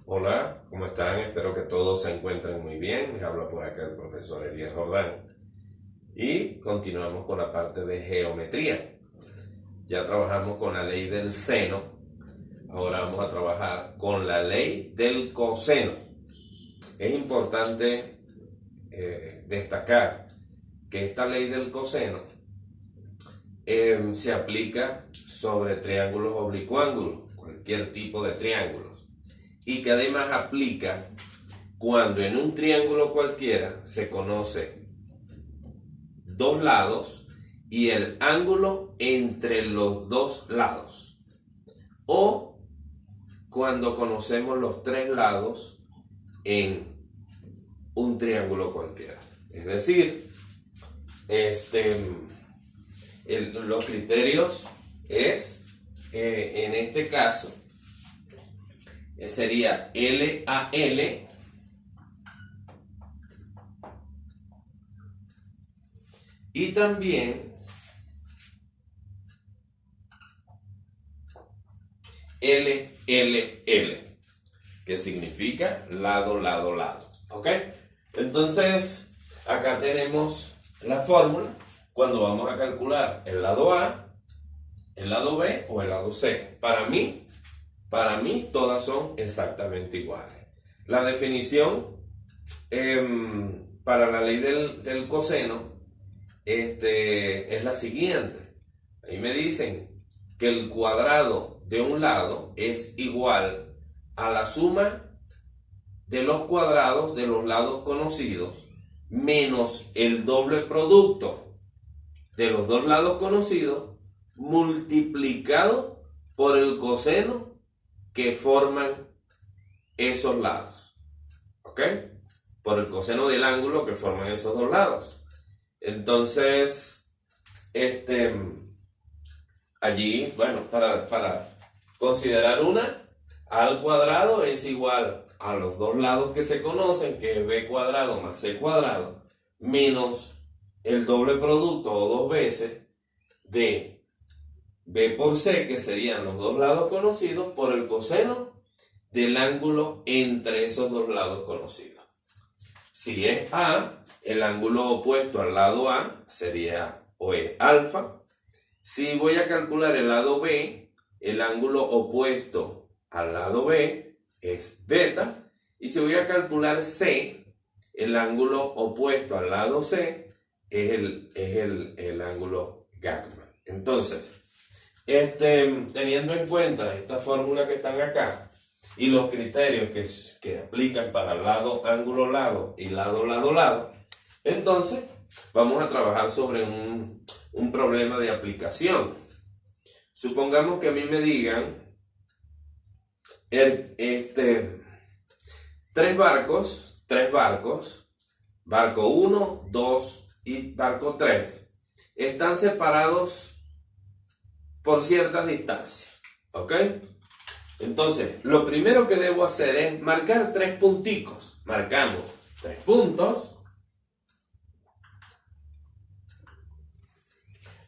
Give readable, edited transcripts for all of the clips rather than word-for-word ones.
Hola, ¿cómo están? Espero que todos se encuentren muy bien. Les habla por acá el profesor Elías Jordán. Y continuamos con la parte de geometría. Ya trabajamos con la ley del seno. Ahora vamos a trabajar con la ley del coseno. Es importante destacar que esta ley del coseno se aplica sobre triángulos oblicuángulos, cualquier tipo de triángulos. Y que además aplica cuando en un triángulo cualquiera se conoce dos lados y el ángulo entre los dos lados, o cuando conocemos los tres lados en un triángulo cualquiera. Es decir, los criterios es, en este caso, sería L a L y también L, L, L, que significa lado, lado, lado. ¿Ok? Entonces, acá tenemos la fórmula cuando vamos a calcular el lado A, el lado B o el lado C. Para mí, todas son exactamente iguales. La definición para la ley del coseno es la siguiente. Ahí me dicen que el cuadrado de un lado es igual a la suma de los cuadrados de los lados conocidos menos el doble producto de los dos lados conocidos multiplicado por el coseno que forman esos lados. ¿Ok? Por el coseno del ángulo que forman esos dos lados. Entonces, allí, bueno, para considerar una, a al cuadrado es igual a los dos lados que se conocen, que es b cuadrado más c cuadrado, menos el doble producto o dos veces de b por c, que serían los dos lados conocidos, por el coseno del ángulo entre esos dos lados conocidos. Si es a, el ángulo opuesto al lado a sería o es alfa. Si voy a calcular el lado b, el ángulo opuesto al lado b es beta. Y si voy a calcular c, el ángulo opuesto al lado c es el ángulo gamma. Entonces, teniendo en cuenta esta fórmula que están acá y los criterios que aplican para lado, ángulo, lado y lado, lado, lado, entonces vamos a trabajar sobre un problema de aplicación. Supongamos que a mí me digan tres barcos, barco 1, 2 y barco 3, están separados por ciertas distancias. ¿Ok? Entonces, lo primero que debo hacer es marcar tres punticos. Marcamos tres puntos.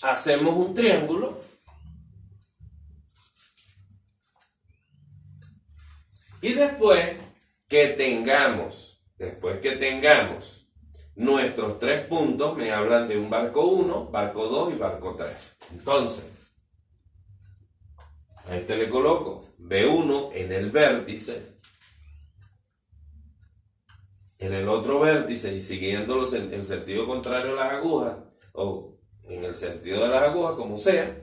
Hacemos un triángulo. Y después que tengamos nuestros tres puntos, me hablan de un barco 1, barco 2 y barco 3. Entonces, a este le coloco B1 en el vértice, en el otro vértice y siguiéndolos en el sentido contrario a las agujas, o en el sentido de las agujas, como sea,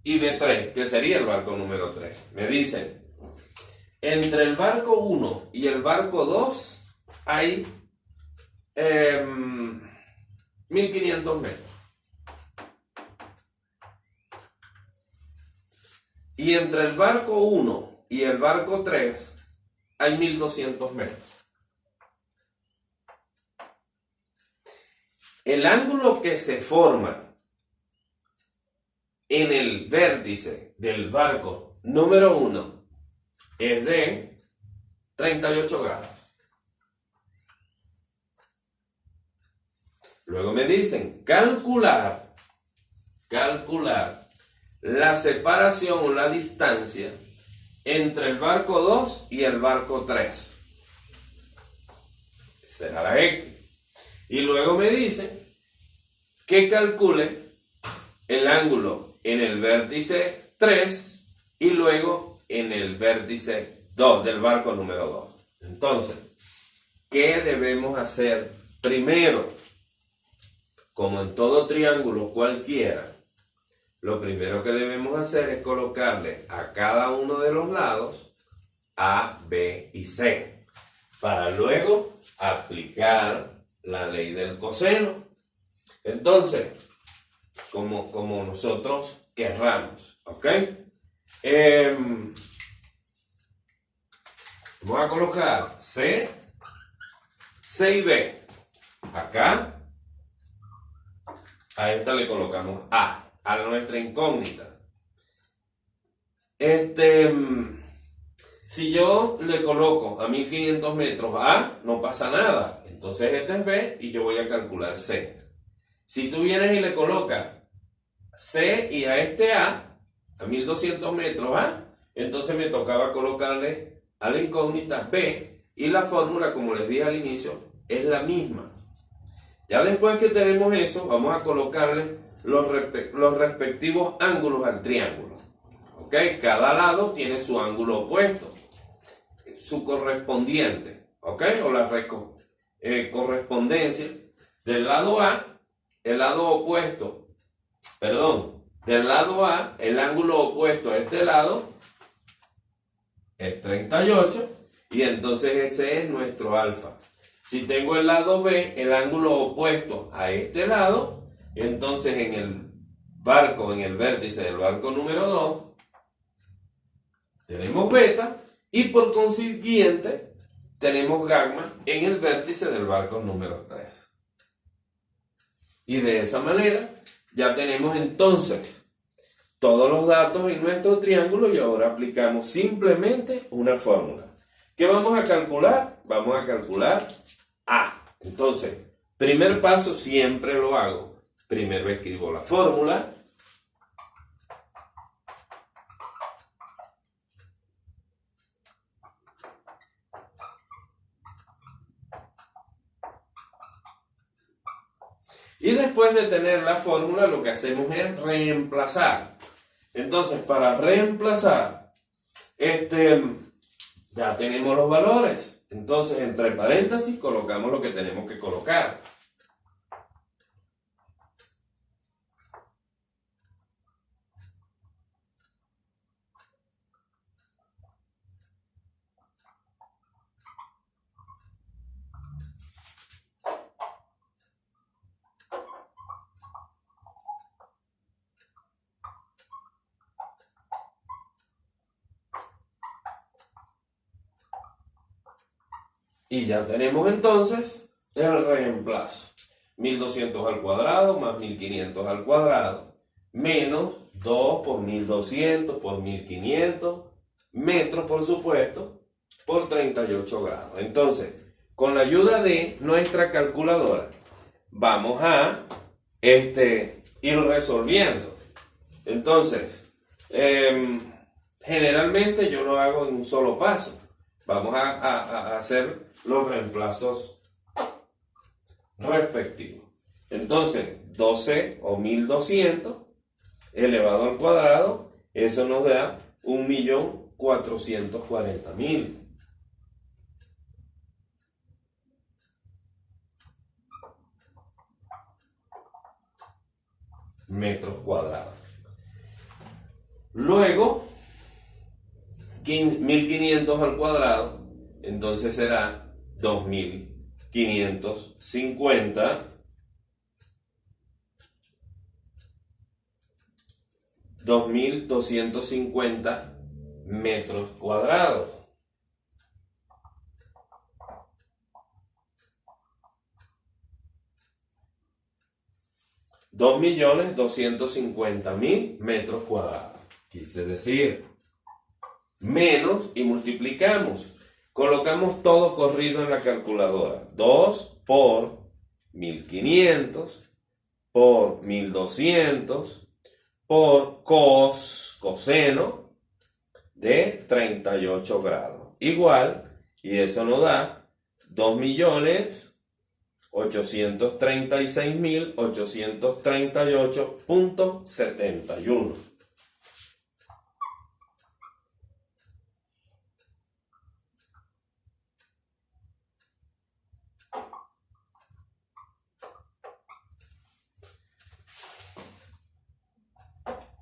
y B3, que sería el barco número 3. Me dicen, entre el barco 1 y el barco 2 hay 1500 metros. Y entre el barco 1 y el barco 3 hay 1200 metros. El ángulo que se forma en el vértice del barco número 1 es de 38 grados. Luego me dicen calcular la separación o la distancia entre el barco 2 y el barco 3. Será la X. Y luego me dice que calcule el ángulo en el vértice 3 y luego en el vértice 2 del barco número 2. Entonces, ¿qué debemos hacer primero? Como en todo triángulo cualquiera, lo primero que debemos hacer es colocarle a cada uno de los lados A, B y C, para luego aplicar la ley del coseno. Entonces, como nosotros querramos, ¿ok? Vamos a colocar C y B. Acá, a esta le colocamos a nuestra incógnita. Si yo le coloco a 1500 metros A, no pasa nada. Entonces este es B y yo voy a calcular C. Si tú vienes y le colocas C y a este A 1200 metros A, entonces me tocaba colocarle a la incógnita B y la fórmula, como les dije al inicio, es la misma. Ya después que tenemos eso, vamos a colocarle los respectivos ángulos al triángulo. ¿Ok? Cada lado tiene su ángulo opuesto, su correspondiente, ¿ok? O la correspondencia del lado A, el lado opuesto, del lado A, el ángulo opuesto a este lado es 38 y entonces ese es nuestro alfa. Si tengo el lado B, el ángulo opuesto a este lado, entonces en el barco, en el vértice del barco número 2, tenemos beta y por consiguiente tenemos gamma en el vértice del barco número 3. Y de esa manera ya tenemos entonces todos los datos en nuestro triángulo y ahora aplicamos simplemente una fórmula. ¿Qué vamos a calcular? Vamos a calcular A. Entonces, primer paso siempre lo hago. Primero escribo la fórmula. Y después de tener la fórmula, lo que hacemos es reemplazar. Entonces, para reemplazar, ya tenemos los valores. Entonces, entre paréntesis, colocamos lo que tenemos que colocar. Y ya tenemos entonces el reemplazo. 1200 al cuadrado más 1500 al cuadrado menos 2 por 1200 por 1500 metros, por supuesto, por 38 grados. Entonces, con la ayuda de nuestra calculadora, vamos a ir resolviendo. Entonces, generalmente yo lo hago en un solo paso. Vamos a hacer los reemplazos respectivos. Entonces, 12 o 1200 elevado al cuadrado, eso nos da 1.440.000. Metros cuadrados. Luego, 1500 al cuadrado, entonces será 2550 2250 metros cuadrados. $2.250.000 metros cuadrados. Quise decir, menos y multiplicamos. Colocamos todo corrido en la calculadora. 2 por 1500 por 1200 por coseno de 38 grados. Igual, y eso nos da 2.836.838.71.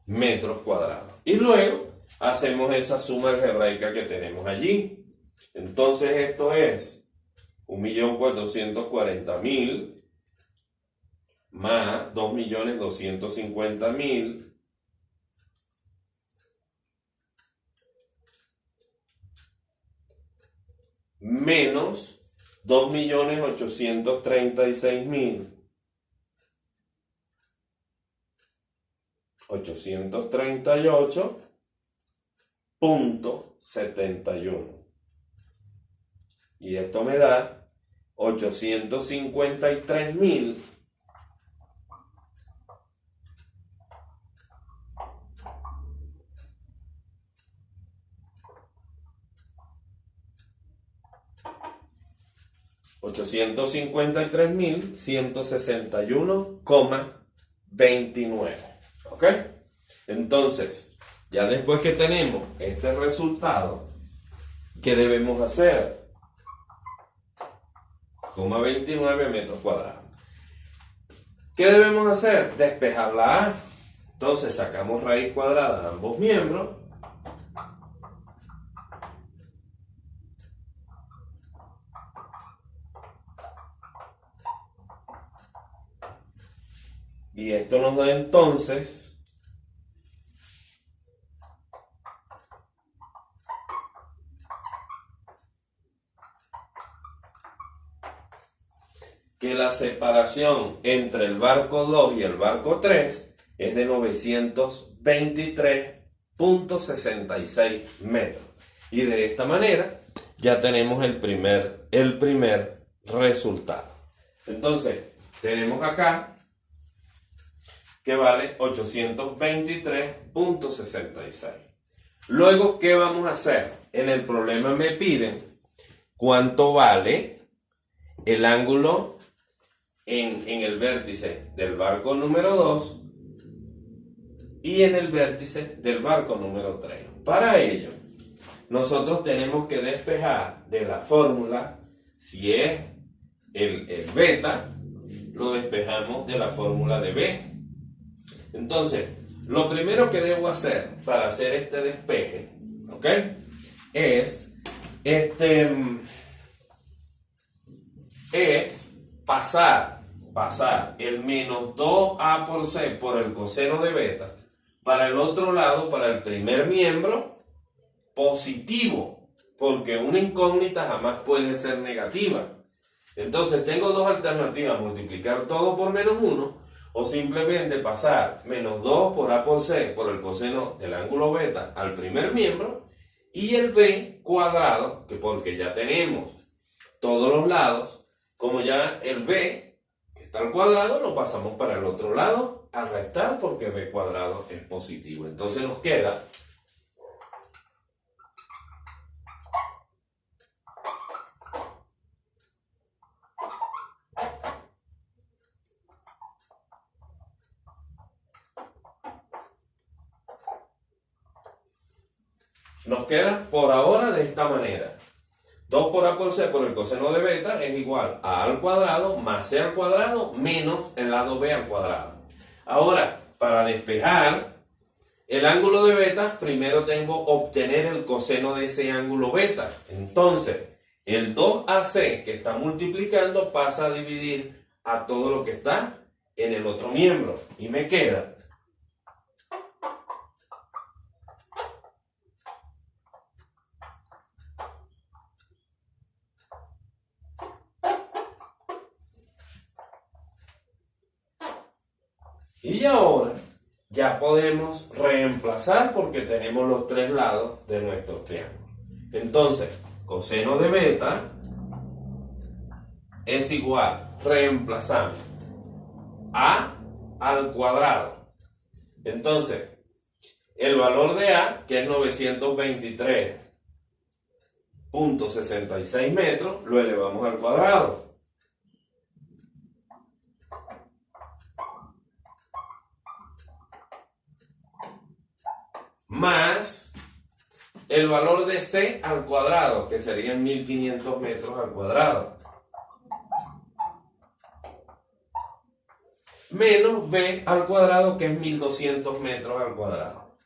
Metros cuadrados. Y luego hacemos esa suma algebraica que tenemos allí. Entonces esto es 1.440.000 más 2.250.000 menos 2.836.838.71. Y esto me da 853.000 161,29. ¿Ok? Entonces, ya después que tenemos este resultado, ¿qué debemos hacer? 29 metros cuadrados. ¿Qué debemos hacer? Despejar la A. Entonces sacamos raíz cuadrada de ambos miembros. Y esto nos da entonces que la separación entre el barco 2 y el barco 3 es de 923.66 metros. Y de esta manera ya tenemos el primer resultado. Entonces, tenemos acá que vale 823.66. Luego, ¿qué vamos a hacer? En el problema me piden cuánto vale el ángulo en el vértice del barco número 2 y en el vértice del barco número 3. Para ello, nosotros tenemos que despejar de la fórmula, si es el beta, lo despejamos de la fórmula de B. Entonces, lo primero que debo hacer para hacer este despeje, ¿ok? Es pasar el menos 2a por c por el coseno de beta para el otro lado, para el primer miembro, positivo, porque una incógnita jamás puede ser negativa. Entonces tengo dos alternativas: multiplicar todo por menos 1 o simplemente pasar menos 2 por a por c por el coseno del ángulo beta al primer miembro, y el b cuadrado, que porque ya tenemos todos los lados, como ya el b que está al cuadrado lo pasamos para el otro lado a restar, porque b cuadrado es positivo. Entonces nos queda por ahora de esta manera: 2 por a por c por el coseno de beta es igual a al cuadrado más c al cuadrado menos el lado b al cuadrado. Ahora, para despejar el ángulo de beta, primero tengo que obtener el coseno de ese ángulo beta. Entonces, el 2ac que está multiplicando pasa a dividir a todo lo que está en el otro miembro. Y me queda y ahora ya podemos reemplazar porque tenemos los tres lados de nuestro triángulo. Entonces, coseno de beta es igual, reemplazamos a al cuadrado Entonces, el valor de A, que es 923.66 metros, lo elevamos al cuadrado. Más el valor de C al cuadrado, que serían 1500 metros al cuadrado. Menos B al cuadrado, que es 1200 metros al cuadrado.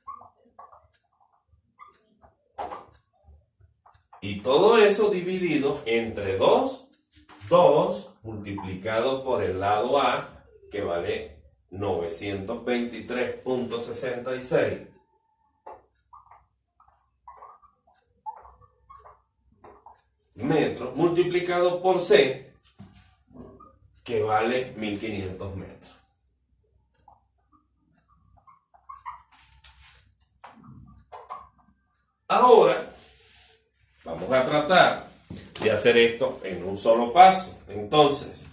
Y todo eso dividido entre 2 multiplicado por el lado A, que vale 923.66. Metros, multiplicado por C, que vale 1500 metros. Ahora vamos a tratar de hacer esto en un solo paso. Entonces,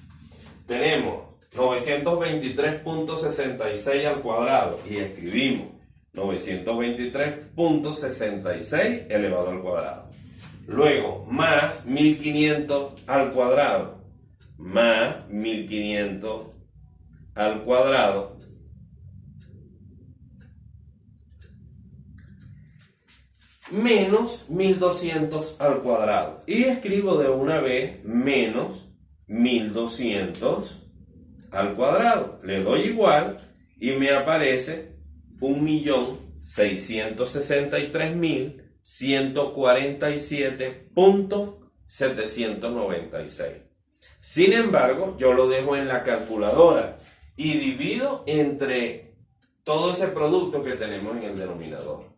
tenemos 923.66 al cuadrado y escribimos 923.66 elevado al cuadrado. Luego, más 1500 al cuadrado, más 1500 al cuadrado, menos 1200 al cuadrado. Y escribo de una vez menos 1200 al cuadrado. Le doy igual y me aparece 1.663.147.796. Sin embargo, yo lo dejo en la calculadora y divido entre todo ese producto que tenemos en el denominador.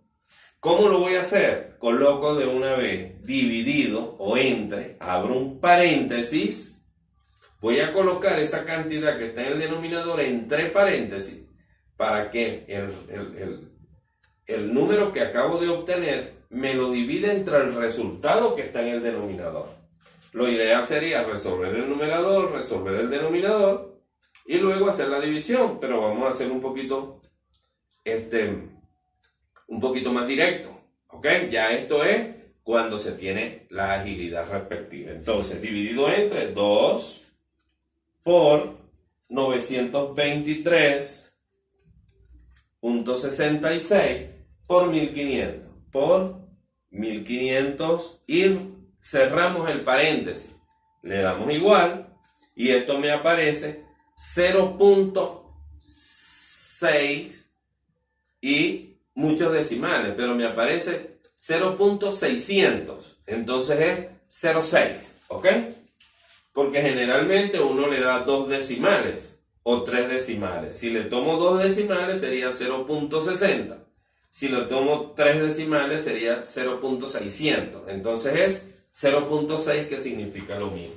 ¿Cómo lo voy a hacer? Coloco de una vez dividido o entre, abro un paréntesis, voy a colocar esa cantidad que está en el denominador entre paréntesis para que el número que acabo de obtener me lo divide entre el resultado que está en el denominador. Lo ideal sería resolver el numerador, resolver el denominador y luego hacer la división, pero vamos a hacer un poquito más directo, ¿ok? Ya esto es cuando se tiene la agilidad respectiva. Entonces, dividido entre 2 por 923.66 por 1500 y cerramos el paréntesis. Le damos igual y esto me aparece 0.6 y muchos decimales, pero me aparece 0.600, entonces es 0.6, ¿ok? Porque generalmente uno le da 2 decimales o 3 decimales. Si le tomo 2 decimales sería 0.60. Si le tomo 3 decimales sería 0.600. Entonces es 0.6, que significa lo mismo.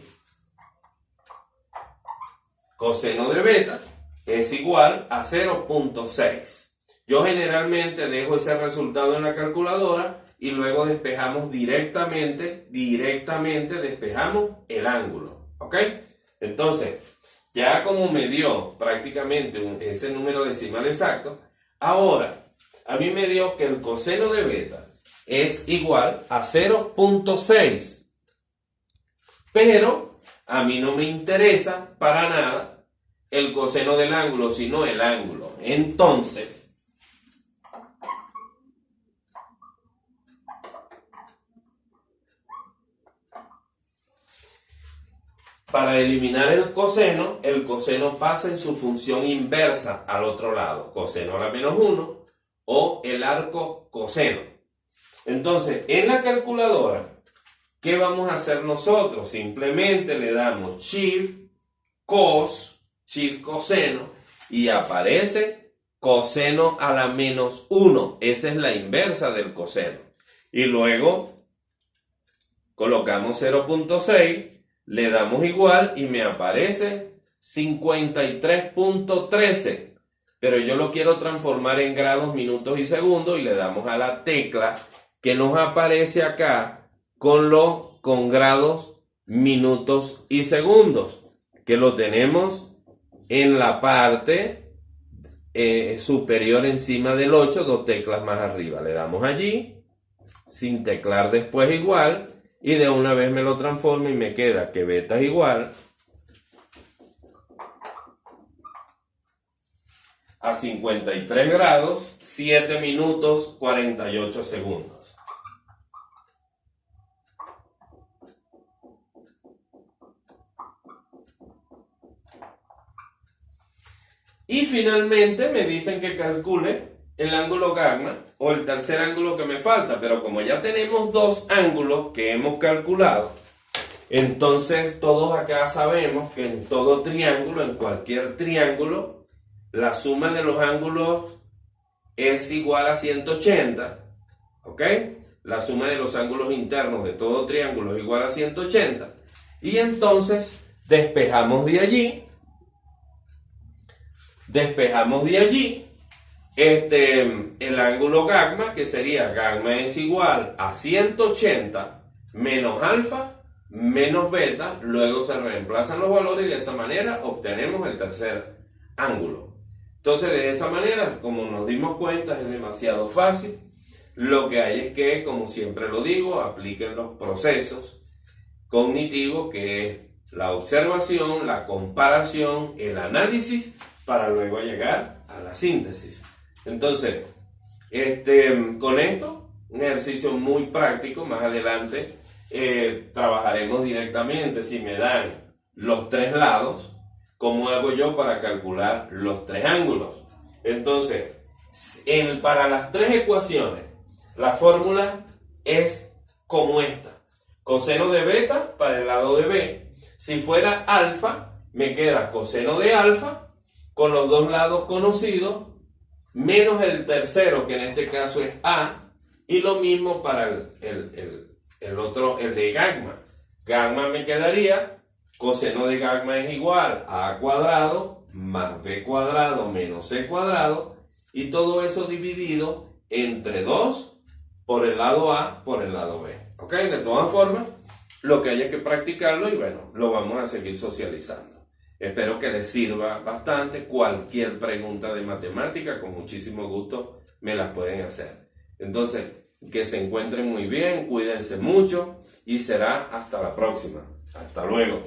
Coseno de beta es igual a 0.6. Yo generalmente dejo ese resultado en la calculadora y luego despejamos directamente despejamos el ángulo, ¿ok? Entonces, ya como me dio prácticamente ese número decimal exacto, ahora a mí me dio que el coseno de beta es igual a 0.6, pero a mí no me interesa para nada el coseno del ángulo, sino el ángulo. Entonces, para eliminar el coseno pasa en su función inversa al otro lado, coseno a la menos 1 o el arco coseno. Entonces, en la calculadora, ¿qué vamos a hacer nosotros? Simplemente le damos shift coseno, y aparece coseno a la menos 1. Esa es la inversa del coseno. Y luego colocamos 0.6. Le damos igual y me aparece 53.13. Pero yo lo quiero transformar en grados, minutos y segundos y le damos a la tecla que nos aparece acá con grados, minutos y segundos. Que lo tenemos en la parte superior encima del 8, 2 teclas más arriba. Le damos allí, sin teclar después igual, y de una vez me lo transformo y me queda que beta es igual a 53 grados, 7 minutos, 48 segundos. Y finalmente me dicen que calcule el ángulo gamma o el tercer ángulo que me falta, pero como ya tenemos dos ángulos que hemos calculado, entonces todos acá sabemos que en todo triángulo, en cualquier triángulo, la suma de los ángulos es igual a 180, ¿ok? La suma de los ángulos internos de todo triángulo es igual a 180, y entonces despejamos de allí el ángulo gamma, que sería gamma es igual a 180 menos alfa menos beta. Luego se reemplazan los valores y de esa manera obtenemos el tercer ángulo. Entonces, de esa manera, como nos dimos cuenta, es demasiado fácil. Lo que hay es que, como siempre lo digo, apliquen los procesos cognitivos, que es la observación, la comparación, el análisis, para luego llegar a la síntesis. Entonces, con esto, un ejercicio muy práctico. Más adelante trabajaremos directamente si me dan los tres lados, cómo hago yo para calcular los tres ángulos. Entonces, para las tres ecuaciones, la fórmula es como esta: coseno de beta para el lado de B. Si fuera alfa, me queda coseno de alfa con los dos lados conocidos, menos el tercero, que en este caso es A, y lo mismo para el otro, el de gamma. Gamma me quedaría, coseno de gamma es igual a A cuadrado más B cuadrado menos C cuadrado, y todo eso dividido entre 2 por el lado A por el lado B. ¿Ok? De todas formas, lo que hay es que practicarlo y bueno, lo vamos a seguir socializando. Espero que les sirva bastante. Cualquier pregunta de matemática, con muchísimo gusto me las pueden hacer. Entonces, que se encuentren muy bien, cuídense mucho y será hasta la próxima. Hasta luego.